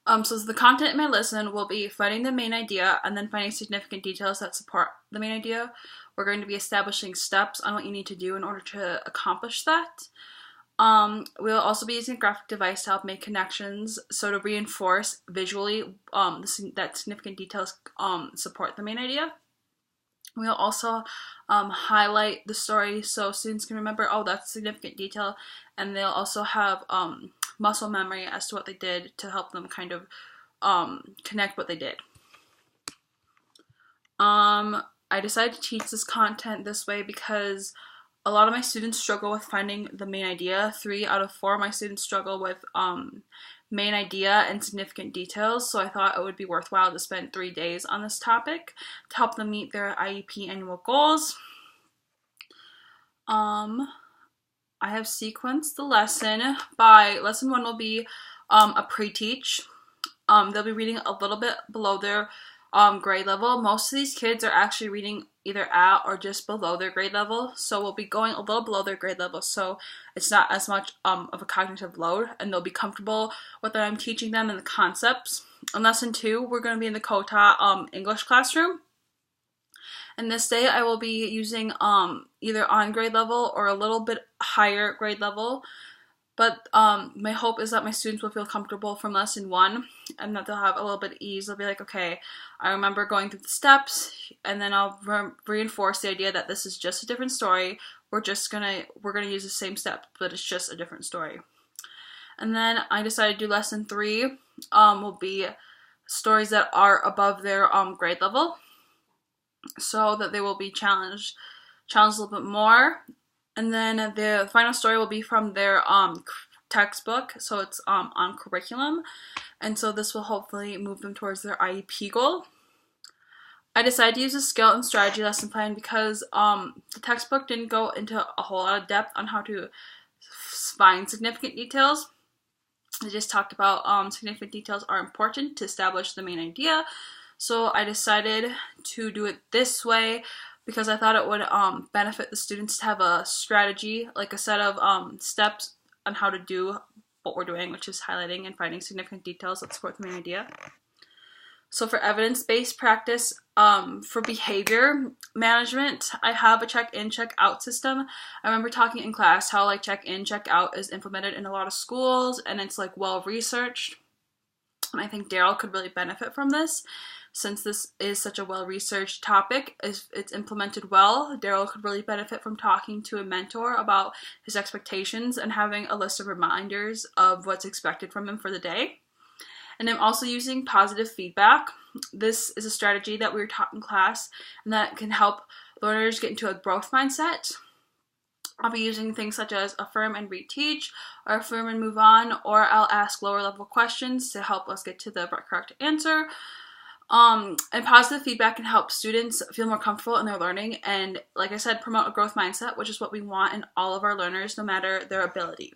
So the content in my lesson will be finding the main idea and then finding significant details that support the main idea. We're going to be establishing steps on what you need to do in order to accomplish that. We'll also be using a graphic device to help make connections, so to reinforce visually that significant details support the main idea. We'll also highlight the story so students can remember, oh, that's a significant detail, and they'll also have muscle memory as to what they did to help them kind of connect what they did. I decided to teach this content this way because a lot of my students struggle with finding the main idea. 3 out of 4 of my students struggle with main idea and significant details, so I thought it would be worthwhile to spend 3 days on this topic to help them meet their IEP annual goals. I have sequenced the lesson by lesson 1 will be a pre-teach. They'll be reading a little bit below their grade level. Most of these kids are actually reading either at or just below their grade level, so we'll be going a little below their grade level, so it's not as much of a cognitive load, and they'll be comfortable with what I'm teaching them and the concepts. In lesson 2, we're going to be in the COTA English classroom, and this day I will be using either on grade level or a little bit higher grade level. But my hope is that my students will feel comfortable from lesson 1 and that they'll have a little bit of ease. They'll be like, okay, I remember going through the steps, and then I'll reinforce the idea that this is just a different story. We're gonna use the same steps, but it's just a different story. And then I decided to do lesson 3 will be stories that are above their grade level, so that they will be challenged a little bit more. And then the final story will be from their textbook, so it's on curriculum, and so this will hopefully move them towards their IEP goal. I decided to use a skill and strategy lesson plan because the textbook didn't go into a whole lot of depth on how to find significant details. It just talked about significant details are important to establish the main idea, so I decided to do it this way because I thought it would benefit the students to have a strategy, like a set of steps on how to do what we're doing, which is highlighting and finding significant details that support the main idea. So for evidence-based practice, for behavior management, I have a check-in, check-out system. I remember talking in class how like check-in, check-out is implemented in a lot of schools, and it's like well-researched. And I think Daryl could really benefit from this. Since this is such a well-researched topic, if it's implemented well, Daryl could really benefit from talking to a mentor about his expectations and having a list of reminders of what's expected from him for the day. And I'm also using positive feedback. This is a strategy that we were taught in class and that can help learners get into a growth mindset. I'll be using things such as affirm and reteach, or affirm and move on, or I'll ask lower level questions to help us get to the correct answer. And positive feedback can help students feel more comfortable in their learning and, like I said, promote a growth mindset, which is what we want in all of our learners, no matter their ability.